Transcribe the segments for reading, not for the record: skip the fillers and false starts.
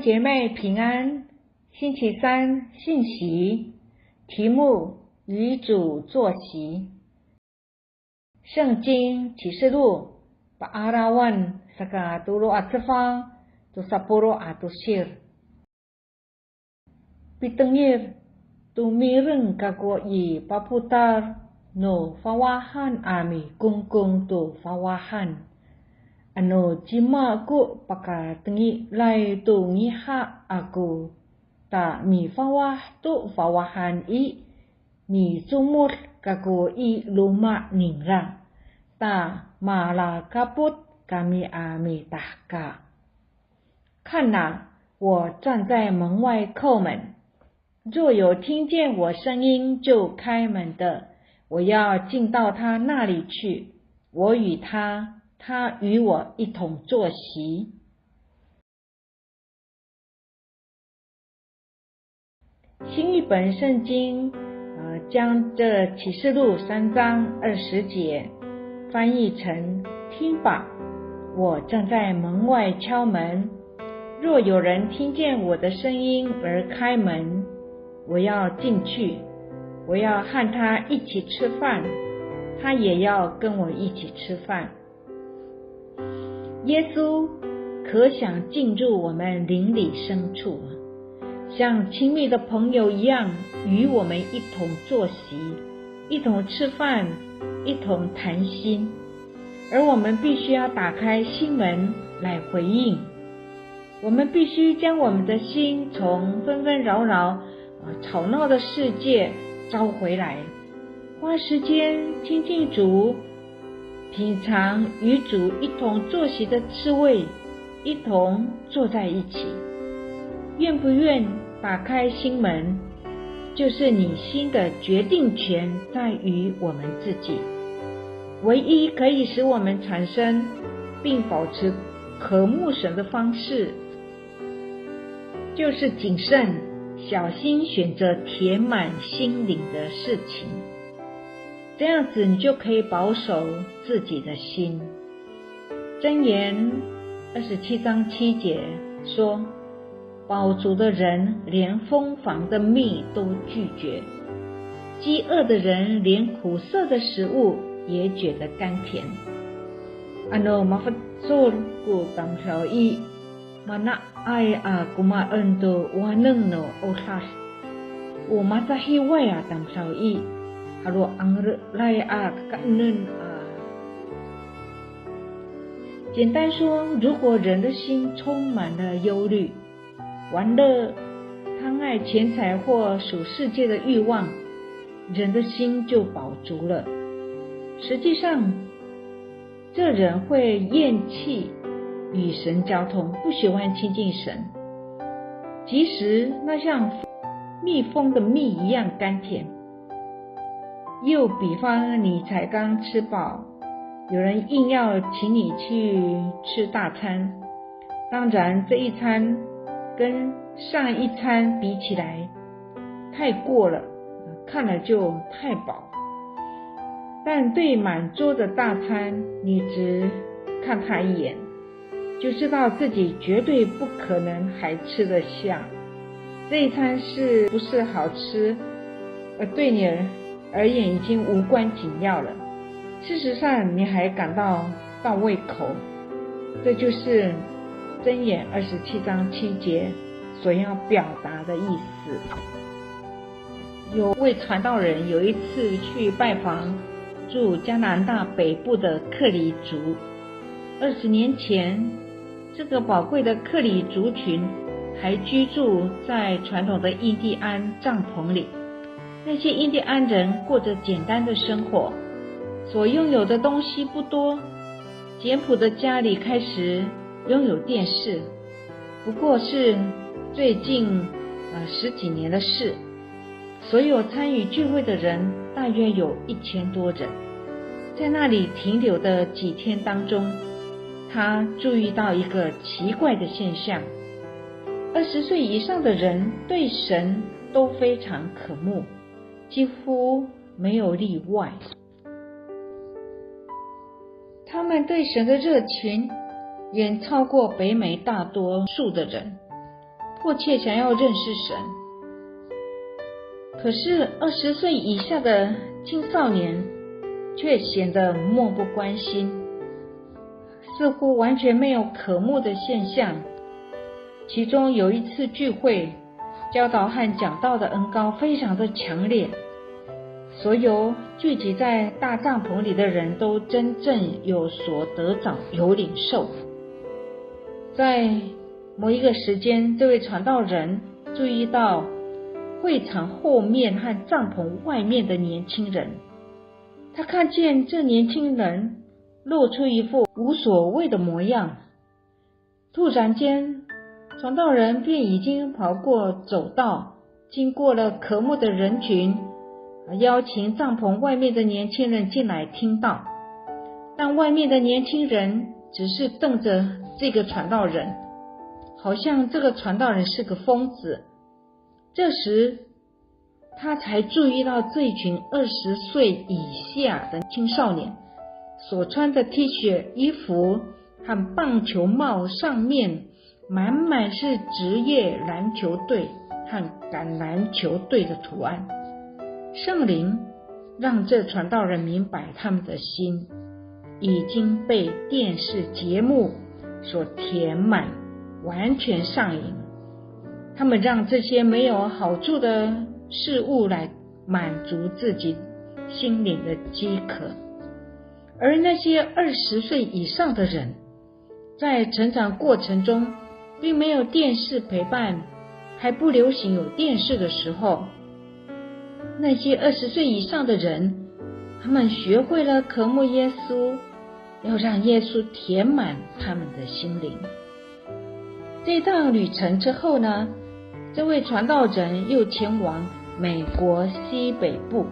兄姐妹平安。星期三信息题目：与主坐席。圣经启示录Paarawan sa katulo at sefa tu sapuro at usir. Pitengir tumireng kako I paputar no fawahan ami kungkung tu fawahan. Ano jima ku pakatengi lai tu ngiha aku ta mi fawah tu fawahan I mi sumur kako I luma ningrang ta mala kaput kami ami tahka. 看哪，我站在门外叩门，若有听见我声音就开门的，我要进到他那里去，我与他，他与我一同坐席。新译本圣经将这启示录3章20节翻译成：听吧，我站在门外敲门，若有人听见我的声音而开门，我要进去，我要和他一起吃饭，他也要跟我一起吃饭。耶稣可想进入我们灵里深处，像亲密的朋友一样与我们一同坐席，一同吃饭，一同谈心。而我们必须要打开心门来回应，我们必须将我们的心从纷纷扰扰吵闹的世界召回来，花时间亲近主，品尝与主一同坐席的滋味，一同坐在一起。愿不愿打开心门，就是你心的决定权在于我们自己。唯一可以使我们产生并保持渴慕神的方式，就是谨慎小心选择填满心灵的事情，这样子你就可以保守自己的心。箴言27章7节说，饱足的人连蜂房的蜜都拒绝，饥饿的人连苦涩的食物也觉得甘甜。Ano mafasul ku tamsaw I mana ay kuma endo waneng no osas o masahi waya tamsaw I halo angre lai kanen。 简单说，如果人的心充满了忧虑、玩乐、贪爱钱财或属世界的欲望，人的心就饱足了。实际上，这人会厌弃与神交通，不喜欢亲近神，即使那像蜜蜂的蜜一样甘甜。又比方你才刚吃饱，有人硬要请你去吃大餐，当然这一餐跟上一餐比起来太过了，看了就太饱。但对满桌的大餐，你只看他一眼，就知道自己绝对不可能还吃得下。这一餐是不是好吃，对你而言已经无关紧要了。事实上，你还感到胃口。这就是箴言27章7节所要表达的意思。有位传道人有一次去拜访驻加拿大北部的克里族。20年前，这个宝贵的克里族群还居住在传统的印第安帐篷里。那些印第安人过着简单的生活，所拥有的东西不多。简朴的家里开始拥有电视，不过是最近10几年的事。所有参与聚会的人大约有1000多人。在那里停留的几天当中，他注意到一个奇怪的现象：20岁以上的人对神都非常渴慕，几乎没有例外。他们对神的热情远超过北美大多数的人。迫切想要认识神。可是20岁以下的青少年却显得漠不关心，似乎完全没有渴慕的现象。其中有一次聚会，教导和讲道的恩膏非常的强烈，所有聚集在大帐篷里的人都真正有所得着，有领受。在某一个时间，这位传道人注意到会场后面和帐篷外面的年轻人，他看见这年轻人露出一副无所谓的模样。突然间，传道人便已经跑过走道，经过了渴慕的人群，邀请帐篷外面的年轻人进来听道。但外面的年轻人只是瞪着这个传道人，好像这个传道人是个疯子。这时他才注意到这一群20岁以下的青少年所穿的 T 恤、衣服和棒球帽上面满满是职业篮球队和橄榄球队的图案。圣灵让这传道人明白，他们的心已经被电视节目所填满，完全上瘾。他们让这些没有好处的事物来满足自己心灵的饥渴。而那些20岁以上的人，在成长过程中并没有电视陪伴，还不流行有电视的时候，那些20岁以上的人，他们学会了渴慕耶稣，要让耶稣填满他们的心灵。这趟旅程之后呢，这位传道人又前往美国西北部，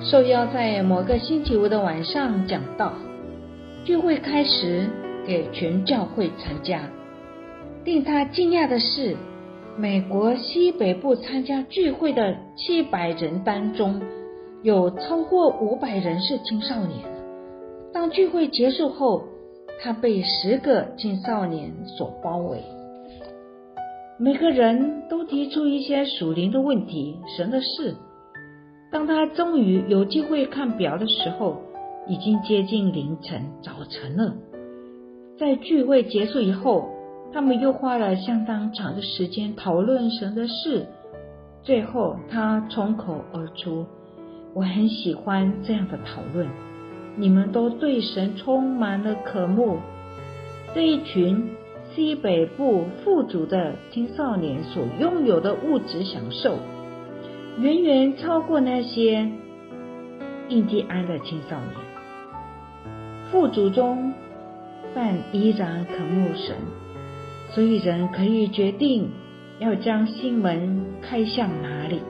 受邀在某个星期五的晚上讲道。聚会开始给全教会参加。令他惊讶的是，美国西北部参加聚会的700人当中，有超过500人是青少年。当聚会结束后，他被10个青少年所包围。每个人都提出一些属灵的问题、神的事。当他终于有机会看表的时候，已经接近凌晨早晨了。在聚会结束以后，他们又花了相当长的时间讨论神的事。最后他冲口而出，我很喜欢这样的讨论，你们都对神充满了渴慕。这一群西北部富足的青少年所拥有的物质享受，远远超过那些印第安的青少年。富足中，但依然渴慕神，所以人可以决定要将心门开向哪里。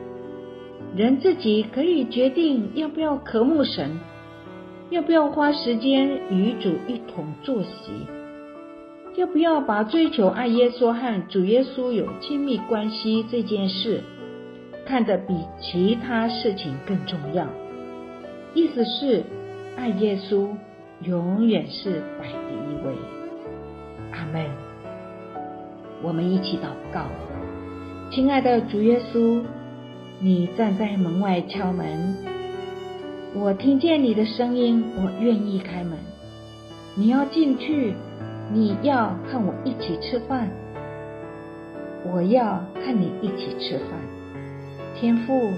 人自己可以决定要不要渴慕神，要不要花时间与主一同坐席，要不要把追求爱耶稣和主耶稣有亲密关系这件事看得比其他事情更重要。意思是，爱耶稣永远是摆第一位。阿们。我们一起祷告。亲爱的主耶稣，你站在门外敲门，我听见你的声音，我愿意开门。你要进去，你要和我一起吃饭，我要和你一起吃饭。天父，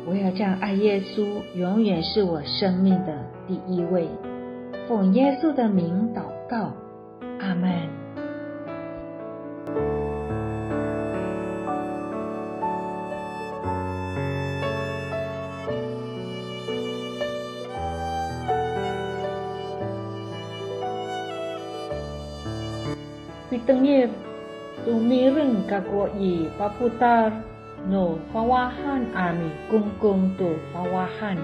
我要将爱耶稣永远是我生命的第一位。奉耶稣的名祷告，阿们。Pitengir tumireng kako I paputar no pawahan ami kungkung tu pawahan.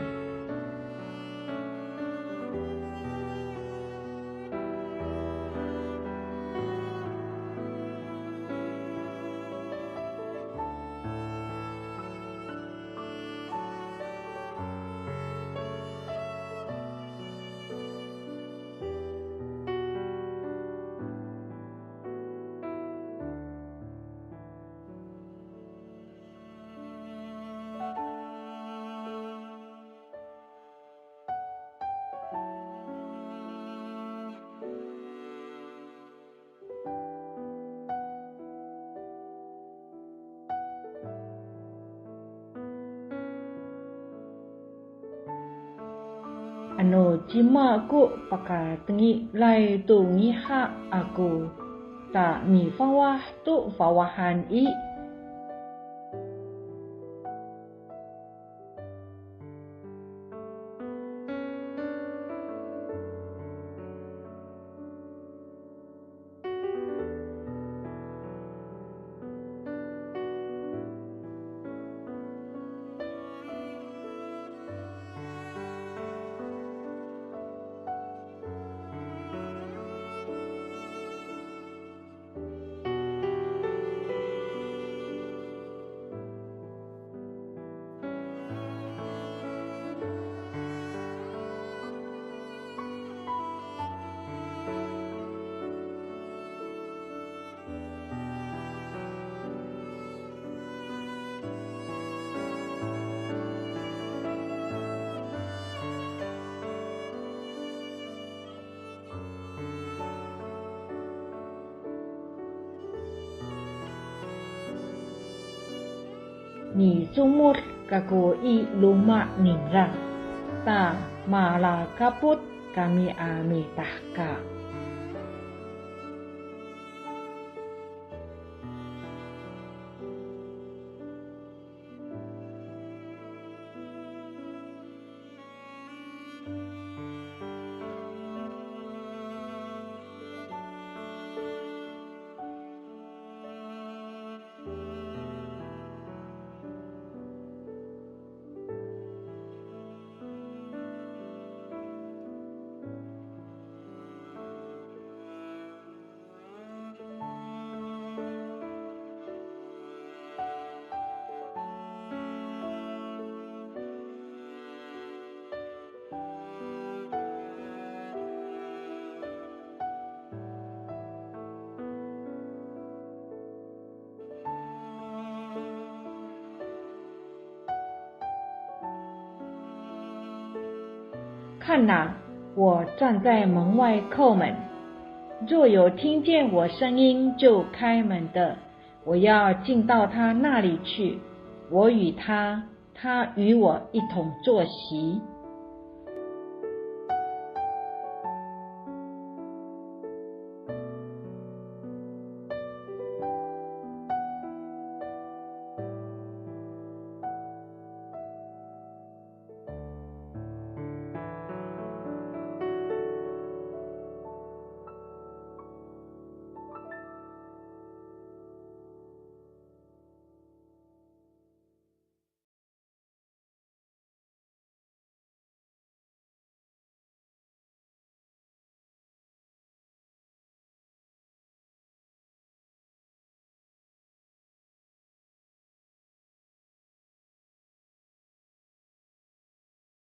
Jima ku pakatengi lai tu ngiha aku ta mi fawah tu fawahan i ni sumut kaku i luma ningra ta mala kaput kami amitahka.看哪，我站在门外叩门，若有听见我声音就开门的，我要进到他那里去，我与他，他与我一同坐席。